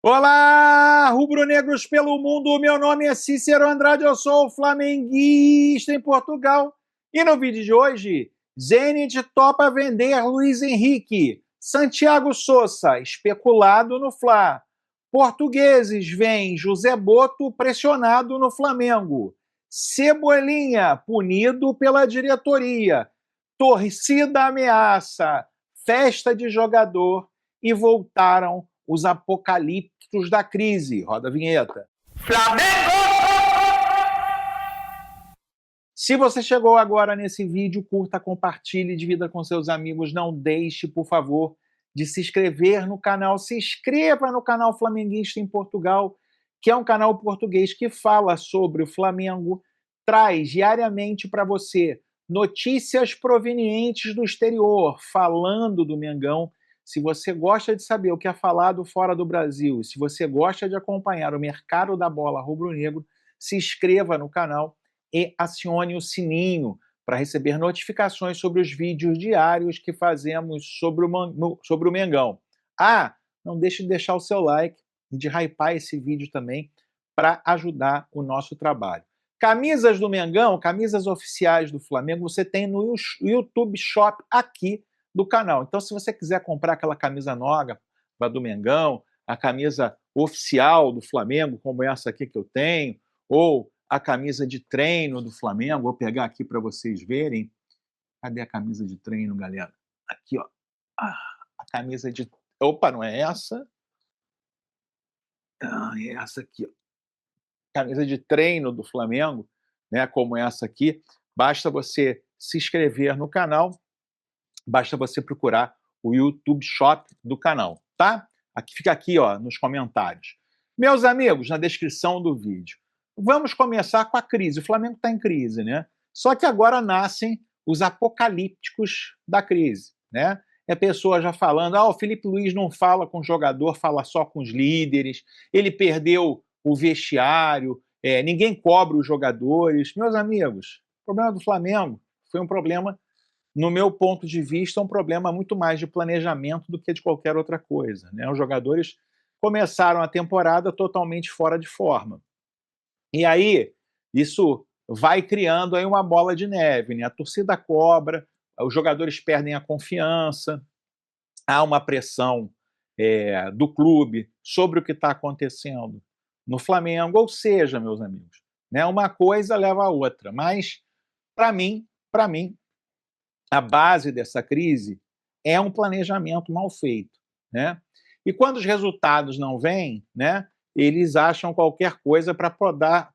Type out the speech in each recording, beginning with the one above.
Olá, rubro-negros pelo mundo, meu nome é Cícero Andrade, eu sou flamenguista em Portugal. E no vídeo de hoje, Zenit topa vender Luiz Henrique, Santiago Sousa, especulado no Fla. Portugueses veem José Boto pressionado no Flamengo. Cebolinha punido pela diretoria. Torcida ameaça, festa de jogador e voltaram os apocalípticos da crise. Roda a vinheta. Flamengo! Se você chegou agora nesse vídeo, curta, compartilhe, divida com seus amigos. Não deixe, por favor, de se inscrever no canal. Se inscreva no canal Flamenguista em Portugal, que é um canal português que fala sobre o Flamengo, traz diariamente para você notícias provenientes do exterior, falando do Mengão. Se você gosta de saber o que é falado fora do Brasil, se você gosta de acompanhar o mercado da bola rubro-negro, se inscreva no canal e acione o sininho para receber notificações sobre os vídeos diários que fazemos sobre o Mengão. Ah, não deixe de deixar o seu like e de hypar esse vídeo também para ajudar o nosso trabalho. Camisas do Mengão, camisas oficiais do Flamengo, você tem no YouTube Shop aqui do canal. Então, se você quiser comprar aquela camisa nova do Mengão, a camisa oficial do Flamengo, como essa aqui que eu tenho, ou a camisa de treino do Flamengo, vou pegar aqui para vocês verem. Cadê a camisa de treino, galera? Aqui, ó. A camisa de... Opa, não é essa? É essa aqui, ó. Camisa de treino do Flamengo, né, como essa aqui. Basta você se inscrever no canal, basta você procurar o YouTube Shop do canal, tá? Aqui fica aqui, ó, nos comentários. Meus amigos, na descrição do vídeo. Vamos começar com a crise. O Flamengo está em crise, né? Só que agora nascem os apocalípticos da crise, né? É pessoa já falando, o Filipe Luís não fala com o jogador, fala só com os líderes, ele perdeu o vestiário, ninguém cobra os jogadores. Meus amigos, o problema do Flamengo foi um problema, no meu ponto de vista, um problema muito mais de planejamento do que de qualquer outra coisa, né? Os jogadores começaram a temporada totalmente fora de forma. E aí, isso vai criando aí uma bola de neve, né? A torcida cobra, os jogadores perdem a confiança, há uma pressão do clube sobre o que está acontecendo no Flamengo, ou seja, meus amigos, né, uma coisa leva a outra. Mas, para mim, a base dessa crise é um planejamento mal feito, né? E quando os resultados não vêm, né, eles acham qualquer coisa para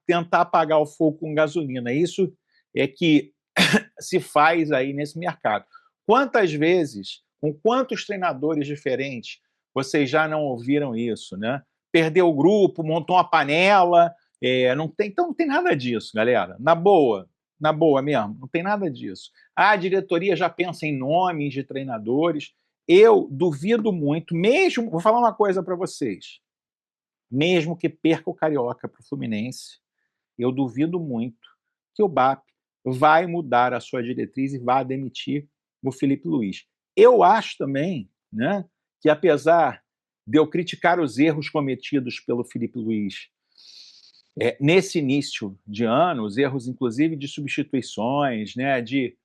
tentar apagar o fogo com gasolina. Isso é que se faz aí nesse mercado. Quantas vezes, com quantos treinadores diferentes, vocês já não ouviram isso, né? Perdeu o grupo, montou uma panela, então não tem nada disso, galera. Na boa mesmo, não tem nada disso. A diretoria já pensa em nomes de treinadores. Eu duvido muito, mesmo, vou falar uma coisa para vocês, mesmo que perca o Carioca para o Fluminense, eu duvido muito que o BAP vai mudar a sua diretriz e vai demitir o Filipe Luís. Eu acho também, né, que apesar de eu criticar os erros cometidos pelo Filipe Luís nesse início de ano, os erros inclusive de substituições, né, de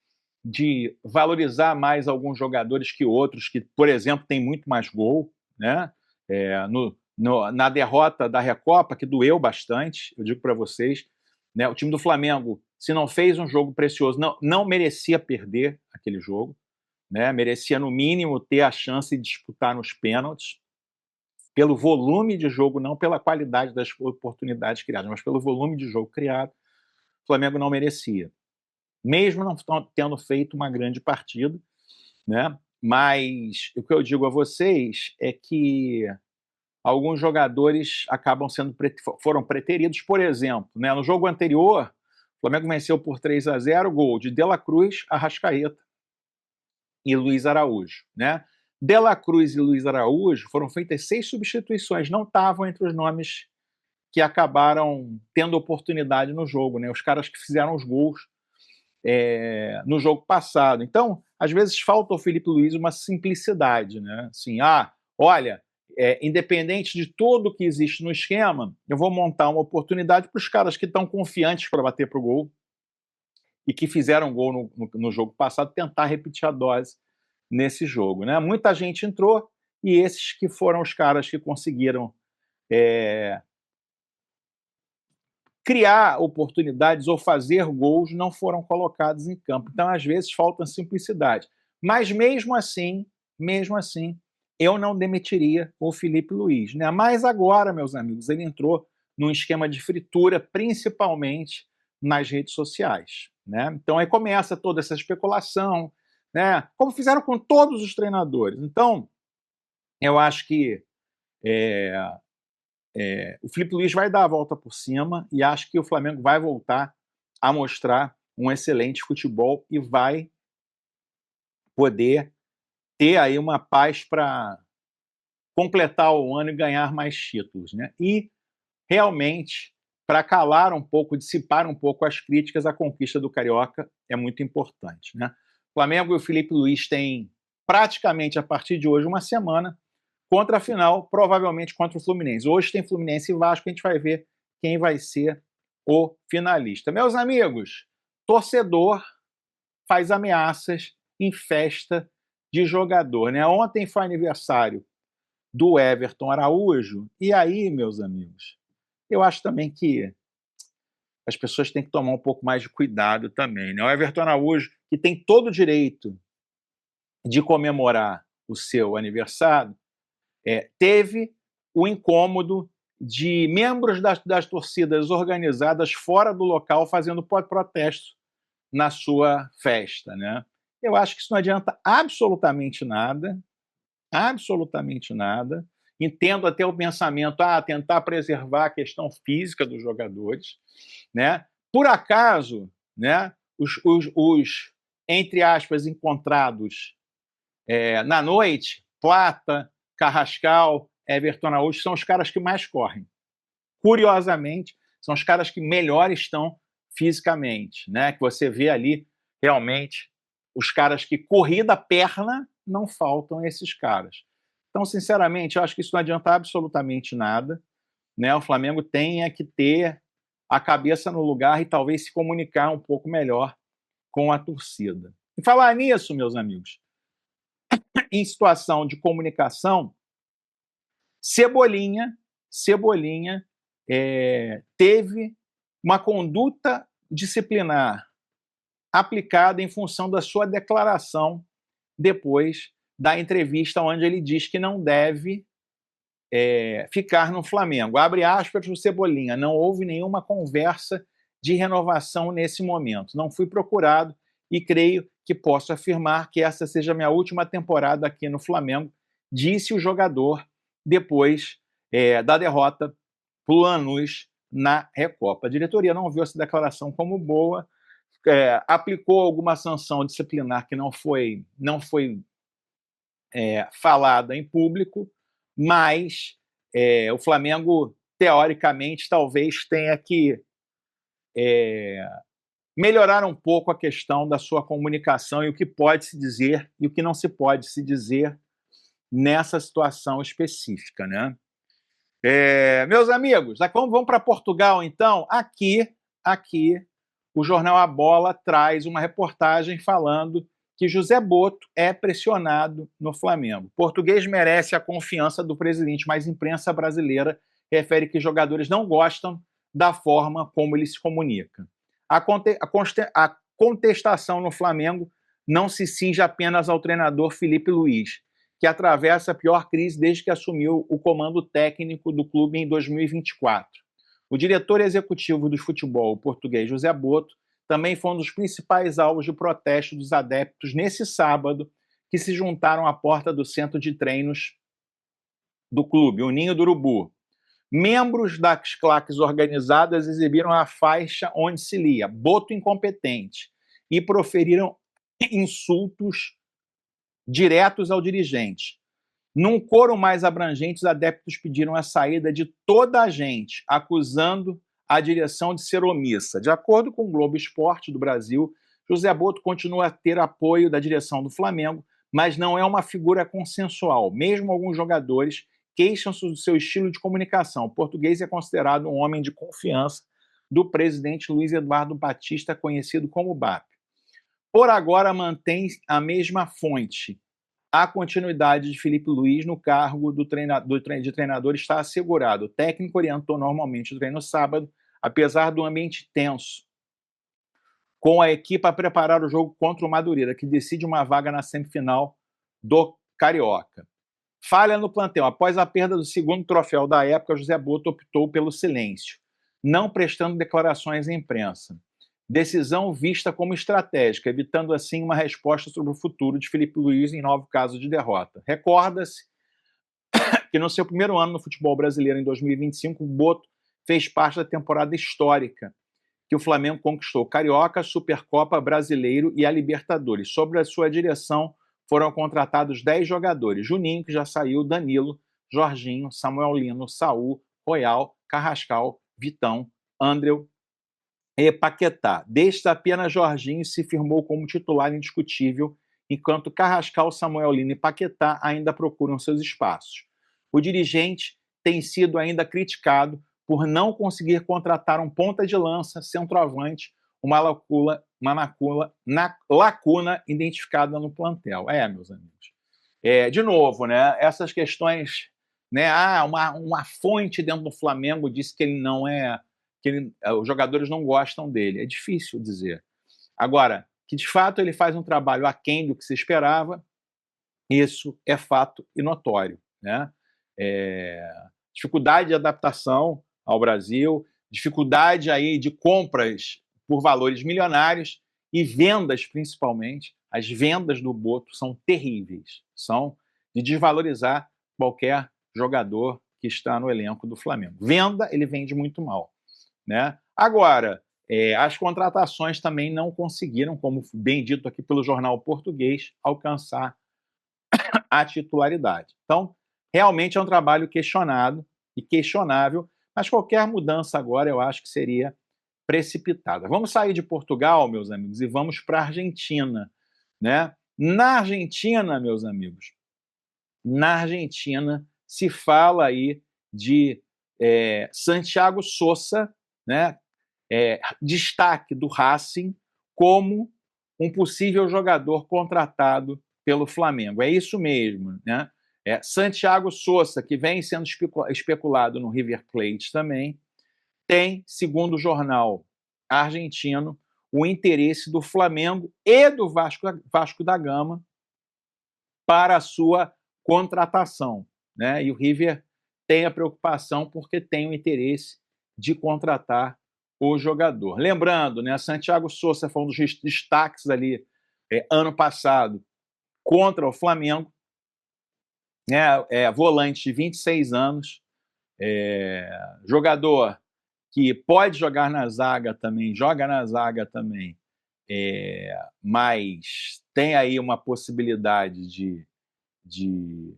valorizar mais alguns jogadores que outros, que, por exemplo, têm muito mais gol, né, na derrota da Recopa, que doeu bastante, eu digo para vocês, né, o time do Flamengo, se não fez um jogo precioso, não merecia perder aquele jogo, né, merecia, no mínimo, ter a chance de disputar nos pênaltis, pelo volume de jogo, não pela qualidade das oportunidades criadas, mas pelo volume de jogo criado, o Flamengo não merecia. Mesmo não tendo feito uma grande partida, né? Mas o que eu digo a vocês é que alguns jogadores foram preteridos. Por exemplo, né, no jogo anterior, o Flamengo venceu por 3-0, gol de De La Cruz, Arrascaeta e Luiz Araújo, né? De La Cruz e Luiz Araújo foram feitas 6 substituições, não estavam entre os nomes que acabaram tendo oportunidade no jogo, né? Os caras que fizeram os gols no jogo passado. Então, às vezes falta ao Filipe Luís uma simplicidade, né? Assim, olha, independente de tudo que existe no esquema, eu vou montar uma oportunidade para os caras que estão confiantes para bater para o gol e que fizeram gol no jogo passado, tentar repetir a dose nesse jogo, né? Muita gente entrou e esses que foram os caras que conseguiram criar oportunidades ou fazer gols não foram colocados em campo. Então, às vezes, falta simplicidade. Mas, mesmo assim, eu não demitiria o Filipe Luís, né? Mas agora, meus amigos, ele entrou num esquema de fritura, principalmente nas redes sociais, né? Então, aí começa toda essa especulação, né? Como fizeram com todos os treinadores. Então, eu acho que o Filipe Luís vai dar a volta por cima e acho que o Flamengo vai voltar a mostrar um excelente futebol e vai poder ter aí uma paz para completar o ano e ganhar mais títulos, né? E realmente, para calar um pouco, dissipar um pouco as críticas, a conquista do Carioca é muito importante, né? O Flamengo e o Filipe Luís têm praticamente a partir de hoje uma semana contra a final, provavelmente contra o Fluminense. Hoje tem Fluminense e Vasco, a gente vai ver quem vai ser o finalista. Meus amigos, torcedor faz ameaças em festa de jogador, né? Ontem foi aniversário do Everton Araújo, e aí, meus amigos, eu acho também que as pessoas têm que tomar um pouco mais de cuidado também, né? O Everton Araújo, que tem todo o direito de comemorar o seu aniversário, teve o incômodo de membros das torcidas organizadas fora do local fazendo protesto na sua festa, né? Eu acho que isso não adianta absolutamente nada, absolutamente nada. Entendo até o pensamento, tentar preservar a questão física dos jogadores, né? Por acaso, né, os entre aspas, encontrados na noite, Plata, Carrascal, Everton Araújo, são os caras que mais correm. Curiosamente, são os caras que melhor estão fisicamente, né? Que você vê ali, realmente, os caras que corrida perna, não faltam esses caras. Então, sinceramente, eu acho que isso não adianta absolutamente nada, né? O Flamengo tem que ter a cabeça no lugar e talvez se comunicar um pouco melhor com a torcida. E falar nisso, meus amigos, em situação de comunicação, Cebolinha teve uma conduta disciplinar aplicada em função da sua declaração depois da entrevista onde ele diz que não deve ficar no Flamengo. Abre aspas para o Cebolinha, não houve nenhuma conversa de renovação nesse momento. Não fui procurado e creio que posso afirmar que essa seja a minha última temporada aqui no Flamengo, disse o jogador depois da derrota para o Lanús na Recopa. A diretoria não viu essa declaração como boa, aplicou alguma sanção disciplinar que não foi falada em público, mas o Flamengo, teoricamente, talvez tenha que melhorar um pouco a questão da sua comunicação e o que pode se dizer e o que não se pode se dizer nessa situação específica, né? Meus amigos, vamos para Portugal, então. Aqui, o jornal A Bola traz uma reportagem falando que José Boto é pressionado no Flamengo. O português merece a confiança do presidente, mas a imprensa brasileira refere que jogadores não gostam da forma como ele se comunica. A contestação no Flamengo não se cinge apenas ao treinador Filipe Luís, que atravessa a pior crise desde que assumiu o comando técnico do clube em 2024. O diretor executivo do futebol, o português José Boto, também foi um dos principais alvos de protesto dos adeptos nesse sábado, que se juntaram à porta do centro de treinos do clube, o Ninho do Urubu. Membros das claques organizadas exibiram a faixa onde se lia "Boto incompetente" e proferiram insultos diretos ao dirigente. Num coro mais abrangente, os adeptos pediram a saída de toda a gente, acusando a direção de ser omissa. De acordo com o Globo Esporte do Brasil, José Boto continua a ter apoio da direção do Flamengo, mas não é uma figura consensual. Mesmo alguns jogadores queixam-se do seu estilo de comunicação. O português é considerado um homem de confiança do presidente Luiz Eduardo Batista, conhecido como BAP. Por agora, mantém a mesma fonte. A continuidade de Felipe Luiz no cargo de treinador está assegurado. O técnico orientou normalmente o treino no sábado, apesar do ambiente tenso, com a equipe a preparar o jogo contra o Madureira, que decide uma vaga na semifinal do Carioca. Falha no plantel. Após a perda do segundo troféu da época, José Boto optou pelo silêncio, não prestando declarações à imprensa. Decisão vista como estratégica, evitando assim uma resposta sobre o futuro de Felipe Luiz em novo caso de derrota. Recorda-se que no seu primeiro ano no futebol brasileiro, em 2025, o Boto fez parte da temporada histórica que o Flamengo conquistou Carioca, Supercopa, Brasileiro e a Libertadores. Sob a sua direção foram contratados 10 jogadores. Juninho, que já saiu, Danilo, Jorginho, Samuel Lino, Saul, Royal, Carrascal, Vitão, Andreu e Paquetá. Deste, apenas Jorginho se firmou como titular indiscutível, enquanto Carrascal, Samuel Lino e Paquetá ainda procuram seus espaços. O dirigente tem sido ainda criticado por não conseguir contratar um ponta de lança, centroavante, uma lacuna identificada no plantel. Meus amigos. De novo, né, essas questões, né, uma fonte dentro do Flamengo disse que ele não é, os jogadores não gostam dele. É difícil dizer. Agora, que de fato ele faz um trabalho aquém do que se esperava, isso é fato e notório, né? Dificuldade de adaptação ao Brasil, dificuldade aí de compras por valores milionários e vendas, principalmente. As vendas do Boto são terríveis, são de desvalorizar qualquer jogador que está no elenco do Flamengo. Venda, ele vende muito mal, né? Agora, as contratações também não conseguiram, como bem dito aqui pelo jornal português, alcançar a titularidade. Então, realmente é um trabalho questionado e questionável, mas qualquer mudança agora eu acho que seria precipitada. Vamos sair de Portugal, meus amigos, e vamos para a Argentina, né? Na Argentina, meus amigos, na Argentina se fala aí de Santiago Sosa, né? Destaque do Racing como um possível jogador contratado pelo Flamengo. É isso mesmo, né? Santiago Sosa, que vem sendo especulado no River Plate também, tem, segundo o jornal argentino, o interesse do Flamengo e do Vasco da Gama para a sua contratação, né? E o River tem a preocupação porque tem o interesse de contratar o jogador. Lembrando, né, Santiago Sosa foi um dos destaques ali ano passado contra o Flamengo, né, volante de 26 anos, jogador que pode jogar na zaga também, joga na zaga também, mas tem aí uma possibilidade de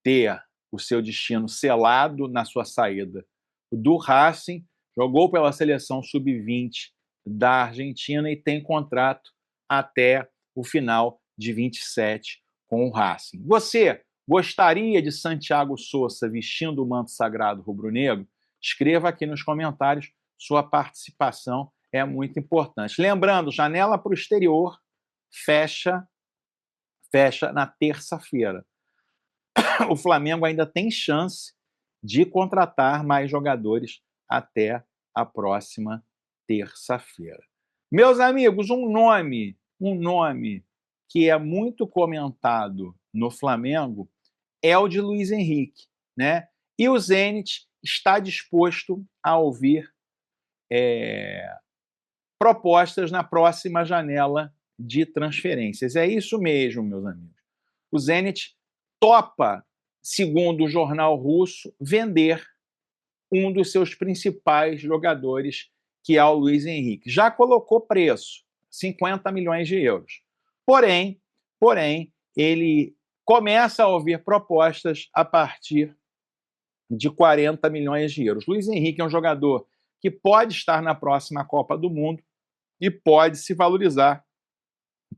ter o seu destino selado na sua saída do Racing, jogou pela seleção sub-20 da Argentina e tem contrato até o final de 27 com o Racing. Você gostaria de Santiago Sosa vestindo o manto sagrado rubro-negro? Escreva aqui nos comentários, sua participação é muito importante. Lembrando, janela para o exterior fecha na terça-feira. O Flamengo ainda tem chance de contratar mais jogadores até a próxima terça-feira. Meus amigos, um nome que é muito comentado no Flamengo é o de Luiz Henrique, né? E o Zenit está disposto a ouvir propostas na próxima janela de transferências. É isso mesmo, meus amigos. O Zenit topa, segundo o jornal russo, vender um dos seus principais jogadores, que é o Luiz Henrique. Já colocou preço, 50 milhões de euros. Porém, ele começa a ouvir propostas a partir de 40 milhões de euros. Luiz Henrique é um jogador que pode estar na próxima Copa do Mundo e pode se valorizar,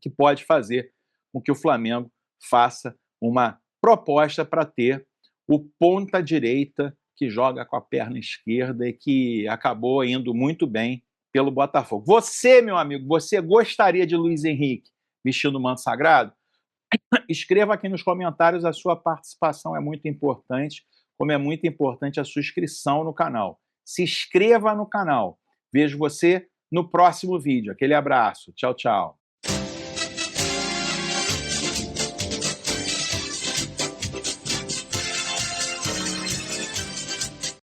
que pode fazer com que o Flamengo faça uma proposta para ter o ponta-direita que joga com a perna esquerda e que acabou indo muito bem pelo Botafogo. Você, meu amigo, você gostaria de Luiz Henrique vestindo o manto sagrado? Escreva aqui nos comentários, a sua participação é muito importante, como é muito importante a sua inscrição no canal. Se inscreva no canal. Vejo você no próximo vídeo. Aquele abraço. Tchau, tchau.